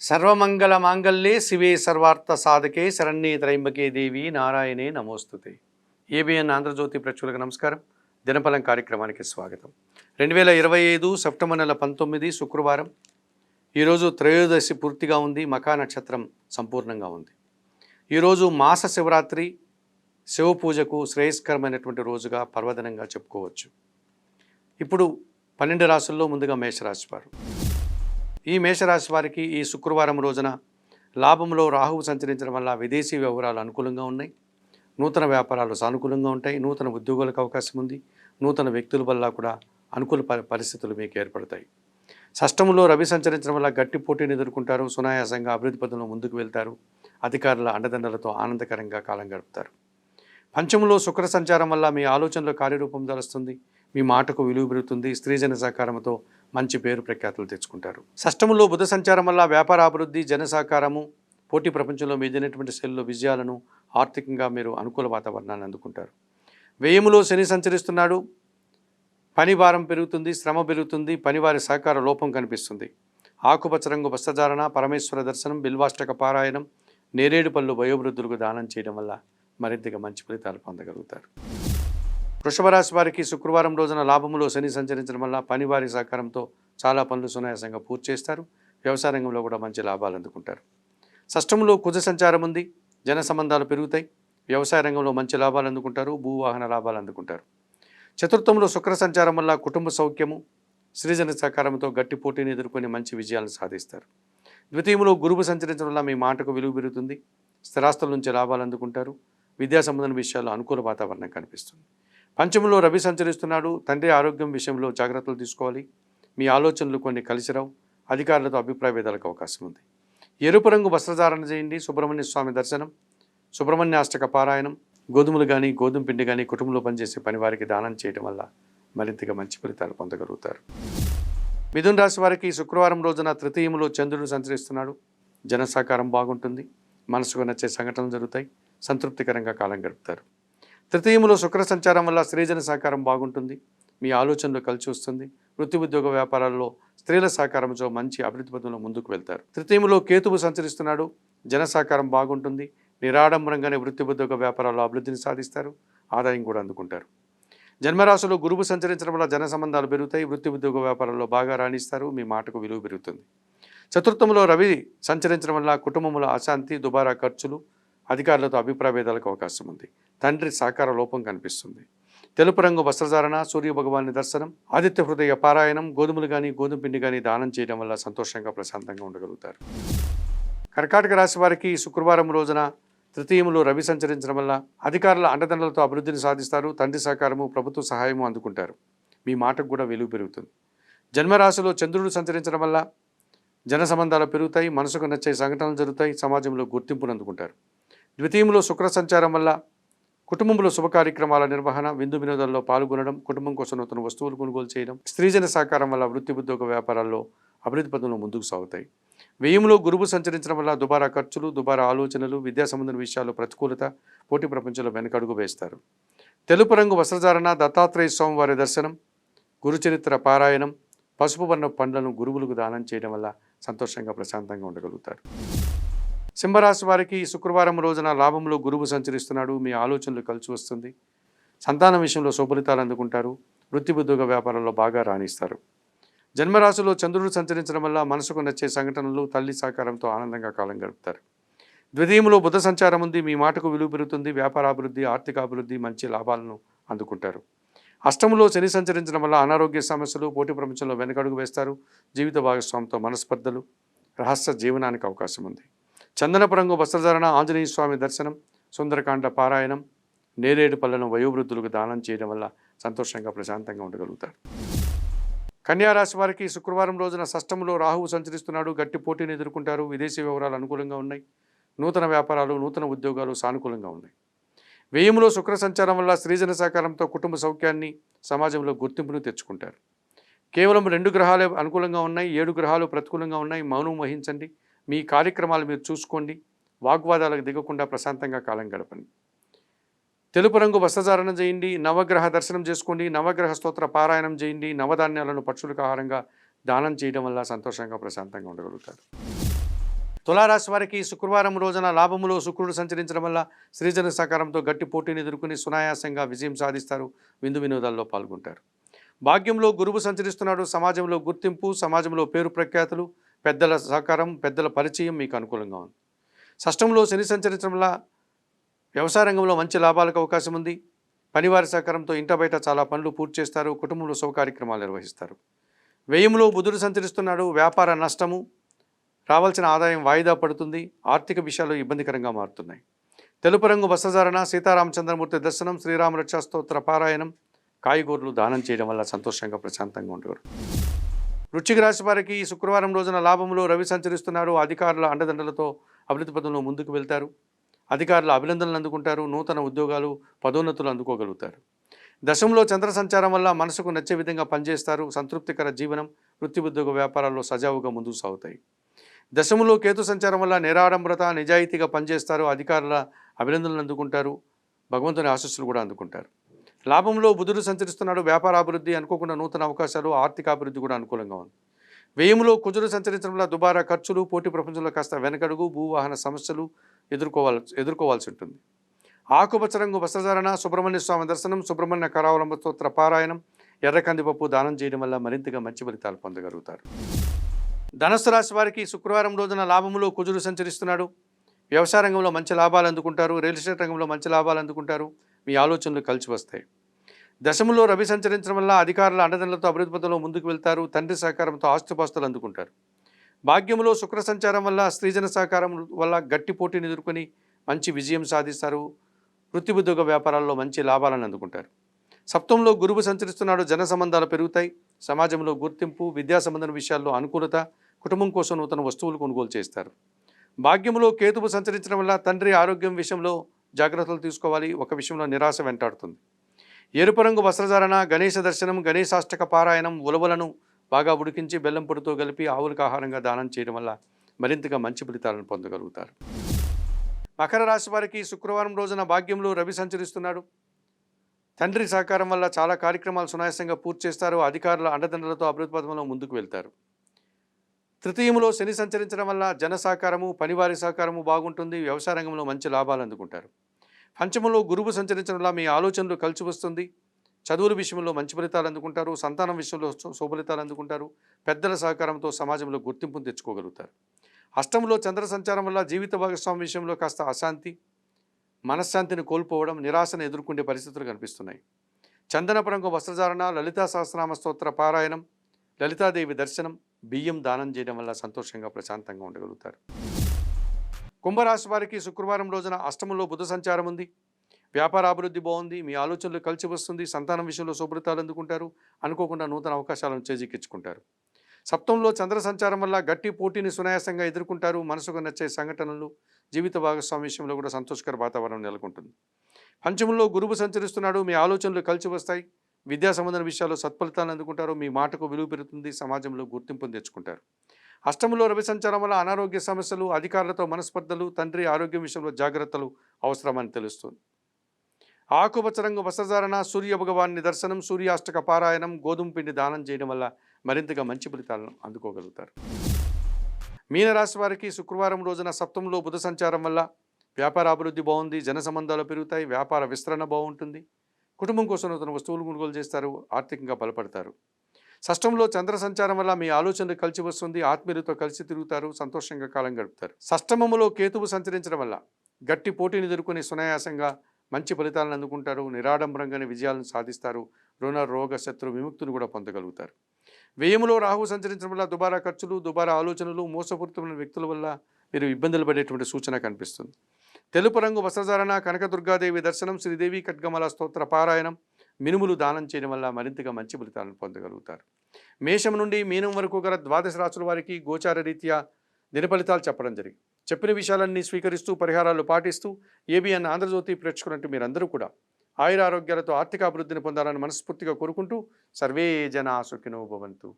సర్వమంగళ మాంగళ్యే శివే సర్వార్థ సాధకే శరణ్యే త్రయంబకే దేవి నారాయణే నమోస్తుతే. ఏబిఎన్ ఆంధ్రజ్యోతి ప్రేక్షకులకు నమస్కారం. దినఫలం కార్యక్రమానికి స్వాగతం. 2025 సెప్టెంబర్ నెల 19 శుక్రవారం. ఈరోజు త్రయోదశి పూర్తిగా ఉంది. మఖా నక్షత్రం సంపూర్ణంగా ఉంది. ఈరోజు మాస శివరాత్రి, శివ పూజకు శ్రేయస్కరమైనటువంటి రోజుగా పర్వదినంగా చెప్పుకోవచ్చు. ఇప్పుడు 12 రాశుల్లో ముందుగా మేషరాశి వారు. ఈ మేషరాశి వారికి ఈ శుక్రవారం రోజున లాభంలో రాహువు సంచరించడం వల్ల విదేశీ వ్యవహారాలు అనుకూలంగా ఉన్నాయి. నూతన వ్యాపారాలు సానుకూలంగా ఉంటాయి. నూతన ఉద్యోగాలకు అవకాశం ఉంది. నూతన వ్యక్తుల వల్ల కూడా అనుకూల పరిస్థితులు మీకు ఏర్పడతాయి. షష్టంలో రవి సంచరించడం వల్ల గట్టి పోటీని ఎదుర్కొంటారు. సునాయాసంగా అభివృద్ధి పథంలో ముందుకు వెళ్తారు. అధికారుల అండదండలతో ఆనందకరంగా కాలం గడుపుతారు. పంచమంలో శుక్ర సంచారం వల్ల మీ ఆలోచనలో కార్యరూపం దలుస్తుంది. మీ మాటకు విలువ పెరుగుతుంది. స్త్రీజన సహకారంతో మంచి పేరు ప్రఖ్యాతులు తెచ్చుకుంటారు. షష్టములో బుధ సంచారం వల్ల వ్యాపార అభివృద్ధి, జన సహకారము, పోటీ ప్రపంచంలో మీదైనటువంటి శైలిలో విజయాలను, ఆర్థికంగా మీరు అనుకూల వాతావరణాన్ని అందుకుంటారు. వ్యయములో శని సంచరిస్తున్నాడు. పని భారం పెరుగుతుంది, శ్రమ పెరుగుతుంది, పనివారి సహకార లోపం కనిపిస్తుంది. ఆకుపచ్చ రంగు వస్త్రధారణ, పరమేశ్వర దర్శనం, బిల్వాష్టక పారాయణం, నేరేడు పళ్ళు వయోవృద్ధులకు దానం చేయడం వల్ల మరింతగా మంచి ఫలితాలు పొందగలుగుతారు. వృషభ రాశి వారికి శుక్రవారం రోజున లాభములో శని సంచరించడం వల్ల పనివారి సహకారంతో చాలా పనులు సునాయాసంగా పూర్తి చేస్తారు. వ్యవసాయ రంగంలో కూడా మంచి లాభాలు అందుకుంటారు. షష్టంలో కుజ సంచారం ఉంది. జన సంబంధాలు పెరుగుతాయి. వ్యవసాయ రంగంలో మంచి లాభాలు అందుకుంటారు. భూవాహన లాభాలు అందుకుంటారు. చతుర్థంలో శుక్ర సంచారం వల్ల కుటుంబ సౌఖ్యము, సృజన సహకారంతో గట్టి పోటీని ఎదుర్కొని మంచి విజయాలను సాధిస్తారు. ద్వితీయంలో గురువు సంచరించడం వల్ల మీ మాటకు విలువ పెరుగుతుంది. స్థిరాస్తుల నుంచి లాభాలు అందుకుంటారు. విద్యా సంబంధమైన విషయాల్లో అనుకూల వాతావరణం కనిపిస్తుంది. పంచమంలో రవి సంచరిస్తున్నాడు. తండ్రి ఆరోగ్యం విషయంలో జాగ్రత్తలు తీసుకోవాలి. మీ ఆలోచనలు కొన్ని కలిసిరావు. అధికారులతో అభిప్రాయ భేదాలకు అవకాశం ఉంది. ఎరుపు రంగు వస్త్రధారణ చేయండి. సుబ్రహ్మణ్య స్వామి దర్శనం, సుబ్రహ్మణ్య అష్టక పారాయణం, గోధుమలు కానీ గోధుమ పిండి కానీ కుటుంబంలో పనిచేసే పని వారికి దానం చేయడం వల్ల మరింతగా మంచి ఫలితాలు పొందగలుగుతారు. మిథున రాశి వారికి శుక్రవారం రోజున తృతీయంలో చంద్రుడు సంచరిస్తున్నాడు. జన సహకారం బాగుంటుంది. మనసుకు నచ్చే సంఘటనలు జరుగుతాయి. సంతృప్తికరంగా కాలం గడుపుతారు. తృతీయంలో శుక్ర సంచారం వల్ల స్త్రీజన సహకారం బాగుంటుంది. మీ ఆలోచనలు కలిసి వస్తుంది. వృత్తి ఉద్యోగ వ్యాపారాల్లో స్త్రీల సహకారంతో మంచి అభివృద్ధి పథంలో ముందుకు వెళ్తారు. తృతీయంలో కేతువు సంచరిస్తున్నాడు. జన సహకారం బాగుంటుంది. నిరాడంబరంగానే వృత్తి ఉద్యోగ వ్యాపారాల్లో అభివృద్ధిని సాధిస్తారు. ఆదాయం కూడా అందుకుంటారు. జన్మరాశిలో గురువు సంచరించడం వల్ల జన సంబంధాలు పెరుగుతాయి. వృత్తి ఉద్యోగ వ్యాపారాల్లో బాగా రాణిస్తారు. మీ మాటకు విలువ పెరుగుతుంది. చతుర్థంలో రవి సంచరించడం వల్ల కుటుంబంలో అశాంతి, దుబారా ఖర్చులు, అధికారులతో అభిప్రాయ భేదాలకు అవకాశం ఉంది. తండ్రి సహకార లోపం కనిపిస్తుంది. తెలుపు రంగు వస్త్రధారణ, సూర్య భగవాని దర్శనం, ఆదిత్య హృదయ పారాయణం, గోధుమలు కానీ గోధుమ పిండి కానీ దానం చేయడం వల్ల సంతోషంగా ప్రశాంతంగా ఉండగలుగుతారు. కర్కాటక రాశి వారికి శుక్రవారం రోజున తృతీయంలో రవి సంచరించడం వల్ల అధికారుల అండదండలతో అభివృద్ధిని సాధిస్తారు. తండ్రి సహకారము, ప్రభుత్వ సహాయము అందుకుంటారు. మీ మాటకు కూడా విలువ పెరుగుతుంది. జన్మరాశిలో చంద్రుడు సంచరించడం వల్ల జన సంబంధాలు పెరుగుతాయి. మనసుకు నచ్చే సంఘటనలు జరుగుతాయి. సమాజంలో గుర్తింపును అందుకుంటారు. ద్వితీయంలో శుక్ర సంచారం వల్ల కుటుంబంలో శుభ కార్యక్రమాల నిర్వహణ, విందు వినోదాల్లో పాల్గొనడం, కుటుంబం కోసం నూతన వస్తువులు కొనుగోలు చేయడం, స్త్రీజన సహకారం వల్ల వృత్తి ఉద్యోగ వ్యాపారాల్లో అభివృద్ధి పథంలో ముందుకు సాగుతాయి. వ్యయంలో గురువు సంచరించడం వల్ల దుబారా ఖర్చులు, దుబారా ఆలోచనలు, విద్యా సంబంధ విషయాల్లో ప్రతికూలత, పోటీ ప్రపంచంలో వెనకడుగు వేస్తారు. తెలుపు రంగు వస్త్రధారణ, దత్తాత్రేయ స్వామి వారి దర్శనం, గురుచరిత్ర పారాయణం, పసుపు వర్ణ పండ్లను గురువులకు దానం చేయడం వల్ల సంతోషంగా ప్రశాంతంగా ఉండగలుగుతారు. సింహరాశి వారికి శుక్రవారం రోజున లాభంలో గురువు సంచరిస్తున్నాడు. మీ ఆలోచనలు కలిసి వస్తుంది. సంతానం విషయంలో శుభలితాలు అందుకుంటారు. వృత్తి ఉద్యోగ వ్యాపారంలో బాగా రాణిస్తారు. జన్మరాశిలో చంద్రుడు సంచరించడం వల్ల మనసుకు నచ్చే సంఘటనలు, తల్లి సహకారంతో ఆనందంగా కాలం గడుపుతారు. ద్వితీయంలో బుధ సంచారం ఉంది. మీ మాటకు విలువ పెరుగుతుంది. వ్యాపార అభివృద్ధి, ఆర్థిక అభివృద్ధి, మంచి లాభాలను అందుకుంటారు. అష్టములో శని సంచరించడం వల్ల అనారోగ్య సమస్యలు, పోటీ ప్రపంచంలో వెనకడుగు వేస్తారు. జీవిత భాగస్వామితో మనస్పర్ధలు, రహస్య జీవనానికి అవకాశం ఉంది. చందనపు రంగు వస్త్రధారణ, ఆంజనేయ స్వామి దర్శనం, సుందరకాండ పారాయణం, నేరేడు పళ్ళను వయోవృద్ధులకు దానం చేయడం వల్ల సంతోషంగా ప్రశాంతంగా ఉండగలుగుతారు. కన్యారాశి వారికి శుక్రవారం రోజున షష్టములో రాహువు సంచరిస్తున్నాడు. గట్టి పోటీని ఎదుర్కొంటారు. విదేశీ వ్యవహారాలు అనుకూలంగా ఉన్నాయి. నూతన వ్యాపారాలు, నూతన ఉద్యోగాలు సానుకూలంగా ఉన్నాయి. వ్యయంలో శుక్ర సంచారం వల్ల స్త్రీజన సహకారంతో కుటుంబ సౌఖ్యాన్ని, సమాజంలో గుర్తింపును తెచ్చుకుంటారు. కేవలం 2 గ్రహాలే అనుకూలంగా ఉన్నాయి. 7 గ్రహాలు ప్రతికూలంగా ఉన్నాయి. మౌనం వహించండి. మీ కార్యక్రమాలు మీరు చూసుకోండి. వాగ్వాదాలకు దిగకుండా ప్రశాంతంగా కాలం గడపండి. తెలుపు రంగు వస్త్రధారణ చేయండి. నవగ్రహ దర్శనం చేసుకోండి. నవగ్రహ స్తోత్ర పారాయణం చేయండి. నవధాన్యాలను పక్షులకు ఆహారంగా దానం చేయడం వల్ల సంతోషంగా ప్రశాంతంగా ఉండగలుగుతారు. తులారాశి వారికి శుక్రవారం రోజున లాభములో శుక్రుడు సంచరించడం వల్ల శ్రీజన సహకారంతో గట్టి పోటీని ఎదుర్కొని సునాయాసంగా విజయం సాధిస్తారు. విందు వినోదాల్లో పాల్గొంటారు. భాగ్యంలో గురువు సంచరిస్తున్నాడు. సమాజంలో గుర్తింపు, సమాజంలో పేరు ప్రఖ్యాతులు, పెద్దల సహకారం, పెద్దల పరిచయం మీకు అనుకూలంగా ఉంది. షష్టంలో శని సంచరించడం వల్ల వ్యవసాయ రంగంలో మంచి లాభాలకు అవకాశం ఉంది. పనివారి సహకారంతో ఇంట బయట చాలా పనులు పూర్తి చేస్తారు. కుటుంబంలో శుభ కార్యక్రమాలు నిర్వహిస్తారు. వ్యయంలో బుధుడు సంచరిస్తున్నాడు. వ్యాపార నష్టము, రావాల్సిన ఆదాయం వాయిదా పడుతుంది. ఆర్థిక విషయాలు ఇబ్బందికరంగా మారుతున్నాయి. తెలుపు రంగు వస్త్రధారణ, సీతారామచంద్రమూర్తి దర్శనం, శ్రీరామ రక్షా స్తోత్ర పారాయణం, కాయగూరలు దానం చేయడం వల్ల సంతోషంగా ప్రశాంతంగా ఉండేవారు. వృశ్చిక రాశి వారికి ఈ శుక్రవారం రోజున లాభంలో రవి సంచరిస్తున్నారు. అధికారుల అండదండలతో అభివృద్ధి పదంలో ముందుకు వెళ్తారు. అధికారుల అభినందనలు అందుకుంటారు. నూతన ఉద్యోగాలు, పదోన్నతులు అందుకోగలుగుతారు. దశంలో చంద్ర సంచారం వల్ల మనసుకు నచ్చే విధంగా పనిచేస్తారు. సంతృప్తికర జీవనం, వృత్తి ఉద్యోగ వ్యాపారాల్లో సజావుగా ముందుకు సాగుతాయి. దశములో కేతు సంచారం వల్ల నిరాడంబరత, నిజాయితీగా పనిచేస్తారు. అధికారుల అభినందనలు అందుకుంటారు. భగవంతుని ఆశీస్సులు కూడా అందుకుంటారు. లాభంలో బుధుడు సంచరిస్తున్నాడు. వ్యాపార అభివృద్ధి, అనుకోకుండా నూతన అవకాశాలు, ఆర్థిక అభివృద్ధి కూడా అనుకూలంగా ఉంది. వ్యయంలో కుజుడు సంచరించడం వల్ల దుబారా ఖర్చులు, పోటీ ప్రపంచంలో కాస్త వెనకడుగు, భూవాహన సమస్యలు ఎదుర్కోవాల్సి ఉంటుంది. ఆకుపచ్చ రంగు వస్త్రధారణ, సుబ్రహ్మణ్య స్వామి దర్శనం, సుబ్రహ్మణ్య కరావలంబ స్తోత్ర పారాయణం, ఎర్ర కందిపప్పు దానం చేయడం వల్ల మరింతగా మంచి ఫలితాలు పొందగలుగుతారు. ధనుస్సు రాశి వారికి శుక్రవారం రోజున లాభంలో కుజుడు సంచరిస్తున్నాడు. వ్యవసాయ రంగంలో మంచి లాభాలు అందుకుంటారు. రియల్ ఎస్టేట్ రంగంలో మంచి లాభాలు అందుకుంటారు. మీ ఆలోచనలు కలిసి వస్తాయి. దశములో రవి సంచరించడం వల్ల అధికారుల అండదండలతో అభివృద్ధి పథంలో ముందుకు వెళ్తారు. తండ్రి సహకారంతో ఆస్తిపాస్తులు అందుకుంటారు. భాగ్యంలో శుక్ర సంచారం వల్ల స్త్రీజన సహకారం వల్ల గట్టి పోటీని ఎదుర్కొని మంచి విజయం సాధిస్తారు. వృత్తి ఉద్యోగ వ్యాపారాల్లో మంచి లాభాలను అందుకుంటారు. సప్తంలో గురువు సంచరిస్తున్నాడు. జన సంబంధాలు పెరుగుతాయి. సమాజంలో గుర్తింపు, విద్యా సంబంధన విషయాల్లో అనుకూలత, కుటుంబం కోసం నూతన వస్తువులు కొనుగోలు చేస్తారు. భాగ్యంలో కేతువు సంచరించడం వల్ల తండ్రి ఆరోగ్యం విషయంలో జాగ్రత్తలు తీసుకోవాలి. ఒక విషయంలో నిరాశ వెంటాడుతుంది. ఎరుపు రంగు వస్త్రధారణ, గణేశ దర్శనం, గణేశాష్టక పారాయణం, ఉలవలను బాగా ఉడికించి బెల్లం పొడితో కలిపి ఆవులకు ఆహారంగా దానం చేయడం వల్ల మరింతగా మంచి ఫలితాలను పొందగలుగుతారు. మకర రాశి వారికి శుక్రవారం రోజున భాగ్యంలో రవి సంచరిస్తున్నాడు. తండ్రి సహకారం వల్ల చాలా కార్యక్రమాలు సునాయాసంగా పూర్తి చేస్తారు. అధికారుల అండదండలతో అభివృద్ధి పథంలో ముందుకు వెళ్తారు. తృతీయంలో శని సంచరించడం వల్ల జన సహకారము, పనివారి సహకారము బాగుంటుంది. వ్యవసాయ రంగంలో మంచి లాభాలు అందుకుంటారు. పంచమంలో గురువు సంచరించడం వల్ల మీ ఆలోచనలు కలిసి వస్తుంది. చదువుల విషయంలో మంచి ఫలితాలు అందుకుంటారు. సంతానం విషయంలో శుభఫలితాలు అందుకుంటారు. పెద్దల సహకారంతో సమాజంలో గుర్తింపును తెచ్చుకోగలుగుతారు. అష్టంలో చంద్ర సంచారం వల్ల జీవిత భాగస్వామి విషయంలో కాస్త అశాంతి, మనశ్శాంతిని కోల్పోవడం, నిరాశను ఎదుర్కొనే పరిస్థితులు కనిపిస్తున్నాయి. చందనపరంగు వస్త్రధారణ, లలితా సహస్రనామ స్తోత్ర పారాయణం, లలితాదేవి దర్శనం, బియ్యం దానం చేయడం వల్ల సంతోషంగా ప్రశాంతంగా ఉండగలుగుతారు. కుంభరాశి వారికి శుక్రవారం రోజున అష్టమంలో బుధ సంచారం ఉంది. వ్యాపార అభివృద్ధి బాగుంది. మీ ఆలోచనలు కలిసి వస్తుంది. సంతానం విషయంలో శుభ్రతాలు అందుకుంటారు. అనుకోకుండా నూతన అవకాశాలను చేజిక్కించుకుంటారు. సప్తంలో చంద్ర సంచారం వల్ల గట్టి పోటీని సునాయాసంగా ఎదుర్కొంటారు. మనసుకు నచ్చే సంఘటనలు, జీవిత భాగస్వామి విషయంలో కూడా సంతోషకర వాతావరణం నెలకొంటుంది. పంచమంలో గురువు సంచరిస్తున్నాడు. మీ ఆలోచనలు కలిసి వస్తాయి. విద్యా సంబంధన విషయాల్లో సత్ఫలితాలను అందుకుంటారు. మీ మాటకు విలువ పెరుగుతుంది. సమాజంలో గుర్తింపును తెచ్చుకుంటారు. అష్టమంలో రవి సంచారం వల్ల అనారోగ్య సమస్యలు, అధికారులతో మనస్పర్ధలు, తండ్రి ఆరోగ్యం విషయంలో జాగ్రత్తలు అవసరమని తెలుస్తుంది. ఆకుపచ్చ రంగు వస్త్రధారణ, సూర్య భగవాన్ని దర్శనం, సూర్యాష్టక పారాయణం, గోధుమ పిండి దానం చేయడం వల్ల మరింతగా మంచి ఫలితాలను అందుకోగలుగుతారు. మీనరాశి వారికి శుక్రవారం రోజున సప్తంలో బుధ సంచారం వల్ల వ్యాపార అభివృద్ధి బాగుంది. జన సంబంధాలు పెరుగుతాయి. వ్యాపార విస్తరణ బాగుంటుంది. కుటుంబం కోసం నూతన వస్తువులు కొనుగోలు చేస్తారు. ఆర్థికంగా బలపడతారు. షష్టంలో చంద్ర సంచారం వల్ల మీ ఆలోచనలు కలిసి వస్తుంది. ఆత్మీయులతో కలిసి తిరుగుతారు. సంతోషంగా కాలం గడుపుతారు. షష్టమములో కేతువు సంచరించడం వల్ల గట్టి పోటీని ఎదుర్కొని సునాయాసంగా మంచి ఫలితాలను అందుకుంటారు. నిరాడంబరంగానే విజయాలను సాధిస్తారు. రుణ, రోగ, శత్రు విముక్తిని కూడా పొందగలుగుతారు. వ్యయములో రాహు సంచరించడం వల్ల దుబారా ఖర్చులు, దుబారా ఆలోచనలు, మోసపూరితమైన వ్యక్తుల వల్ల మీరు ఇబ్బందులు పడేటువంటి సూచన కనిపిస్తుంది. తెలుపు రంగు వస్త్రధారణ, కనకదుర్గాదేవి దర్శనం, శ్రీదేవి ఖడ్గమల స్తోత్ర పారాయణం, మినుములు దానం చేయడం వల్ల మరింతగా మంచి ఫలితాలను పొందగలుగుతారు. మేషం నుండి మీనం వరకు గల ద్వాదశ రాశుల వారికి గోచార రీత్యా దిన ఫలితాలు చెప్పడం జరిగింది. చెప్పిన విషయాలన్నీ స్వీకరిస్తూ పరిహారాలు పాటిస్తూ ఏబిఎన్ ఆంధ్రజ్యోతి ప్రేక్షకులంటూ మీరందరూ కూడా ఆయురారోగ్యాలతో ఆర్థిక అభివృద్ధిని పొందాలని మనస్ఫూర్తిగా కోరుకుంటూ సర్వే జనా సుఖినో భవంతు.